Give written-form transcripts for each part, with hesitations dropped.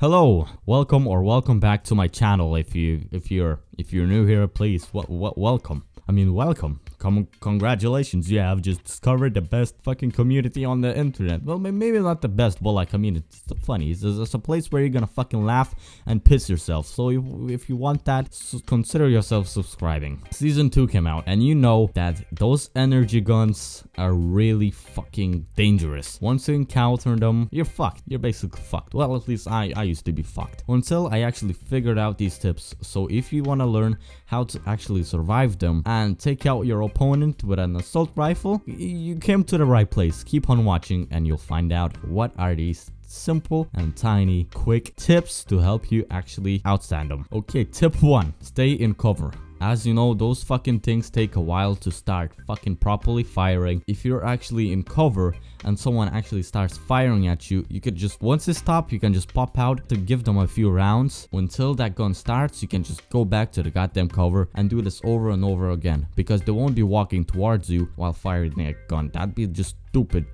Hello, welcome back to my channel. If you're new here, please welcome. Welcome. Congratulations, you have just discovered the best fucking community on the internet. Well, maybe not the best, but it's funny. It's a place where you're gonna fucking laugh and piss yourself. So if you want that, consider yourself subscribing. Season 2 came out, and you know that those energy guns are really fucking dangerous. Once you encounter them, you're fucked. You're basically fucked. Well, at least I used to be fucked. Until I actually figured out these tips. So if you want to learn how to actually survive them and take out your opponent with an assault rifle, you came to the right place. Keep on watching and you'll find out what are these simple and tiny quick tips to help you actually outstand them. Okay, tip 1, stay in cover. As you know, those fucking things take a while to start fucking properly firing. If you're actually in cover and someone actually starts firing at you, you could just, once they stop, you can just pop out to give them a few rounds. Until that gun starts, you can just go back to the goddamn cover and do this over and over again, because they won't be walking towards you while firing a gun. That'd be just stupid.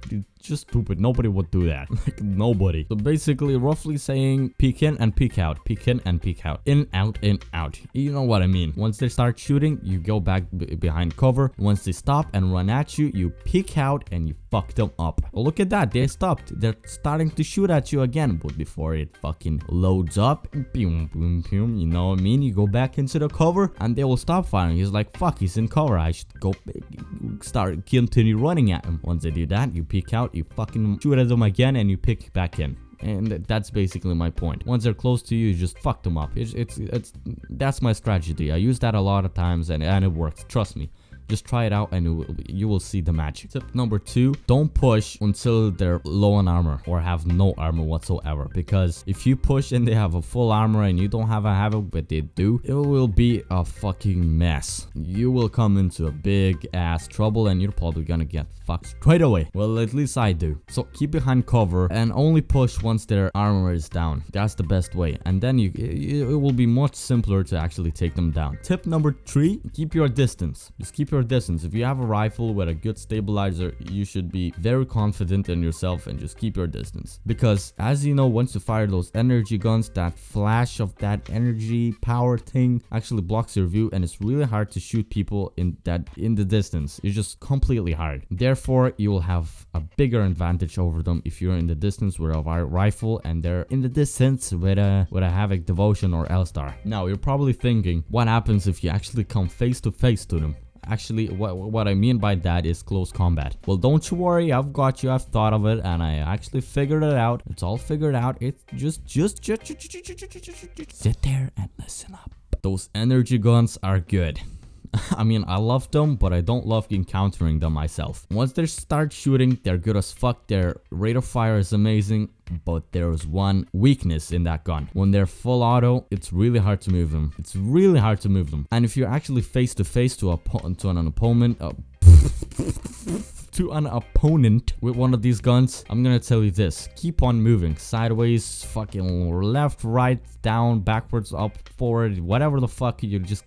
Just stupid. Nobody would do that. Like, nobody. So basically, roughly saying, peek in and peek out, peek in and peek out, in, out. You know what I mean. Once they start shooting, you go back behind cover. Once they stop and run at you, you peek out and you fuck them up. Well, look at that. They stopped. They're starting to shoot at you again. But before it fucking loads up, boom, boom, boom, you know what I mean? You go back into the cover and they will stop firing. He's like, fuck, he's in cover. I should go continue running at him. Once they do that, you peek out, you fucking shoot at them again, and you pick back in. And that's basically my point. Once they're close to you, you just fuck them up. That's my strategy. I use that a lot of times, and it works. Trust me. Just try it out and you will see the magic. Tip number 2, don't push until they're low on armor or have no armor whatsoever. Because if you push and they have a full armor and you don't have a havoc, but they do, it will be a fucking mess. You will come into a big ass trouble and you're probably gonna get fucked straight away. Well, at least I do. So keep behind cover and only push once their armor is down. That's the best way. And then it will be much simpler to actually take them down. Tip number 3, keep your distance. Just keep your distance. If you have a rifle with a good stabilizer, you should be very confident in yourself and just keep your distance. Because as you know, once you fire those energy guns, that flash of that energy power thing actually blocks your view, and it's really hard to shoot people in the distance. It's just completely hard. Therefore, you will have a bigger advantage over them if you're in the distance with a rifle and they're in the distance with a Havoc, Devotion, or L-Star. Now, you're probably thinking, what happens if you actually come face to face to them? Actually, what I mean by that is close combat. Well, don't you worry, I've got you. I've thought of it, and I actually figured it out. It's all figured out. It's just sit there and listen up. Those energy guns are good. I love them, but I don't love encountering them myself. Once they start shooting, they're good as fuck. Their rate of fire is amazing, but there's one weakness in that gun. When they're full auto, it's really hard to move them. And if you're actually face to face to an opponent with one of these guns, I'm gonna tell you this: keep on moving sideways, fucking left, right, down, backwards, up, forward, whatever the fuck. You just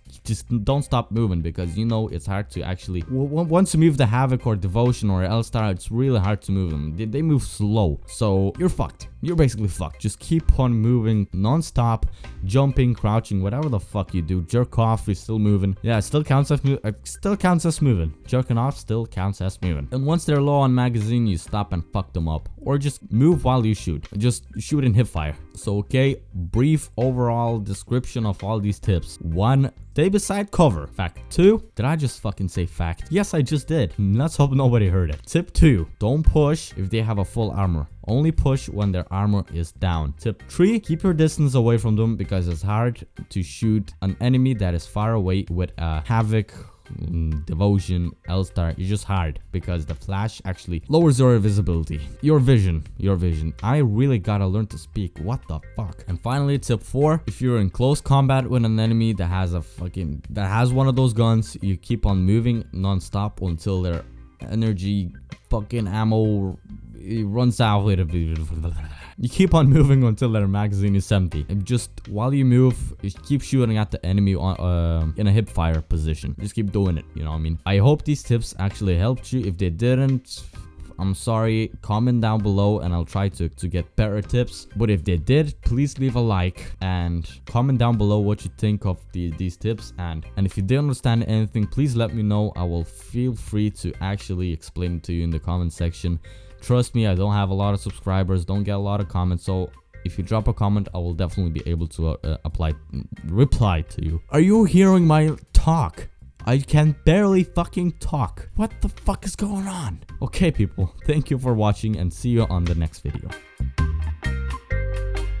don't stop moving, because you know it's hard to actually, once you move the Havoc or Devotion or L-Star, it's really hard to move them. They move slow, so you're fucked. You're basically fucked. Just keep on moving non-stop, jumping, crouching, whatever the fuck you do. Jerk off, you're still moving. Yeah, it still counts as moving. Jerking off still counts as moving. And once they're low on magazine, you stop and fuck them up, or just move while you shoot. Just shoot and hip fire. So okay, brief overall description of all these tips. 1, stay beside cover. Fact 2, did I just fucking say fact? Yes, I just did. Let's hope nobody heard it. Tip 2, don't push if they have a full armor. Only push when their armor is down. Tip 3, keep your distance away from them, because it's hard to shoot an enemy that is far away with a Havoc, Devotion, L-Star. It's just hard because the flash actually lowers your visibility, your vision. I really gotta learn to speak. What the fuck? And finally, tip 4, if you're in close combat with an enemy that has one of those guns, you keep on moving non-stop until their energy fucking ammo runs out. You keep on moving until their magazine is empty. And just while you move, you keep shooting at the enemy in a hip fire position. Just keep doing it, you know what I mean? I hope these tips actually helped you. If they didn't, I'm sorry. Comment down below and I'll try to get better tips. But if they did, please leave a like and comment down below what you think of these tips. And if you didn't understand anything, please let me know. I will feel free to actually explain it to you in the comment section. Trust me, I don't have a lot of subscribers, don't get a lot of comments, so if you drop a comment, I will definitely be able to reply to you. Are you hearing my talk? I can barely fucking talk. What the fuck is going on? Okay, people, thank you for watching and see you on the next video.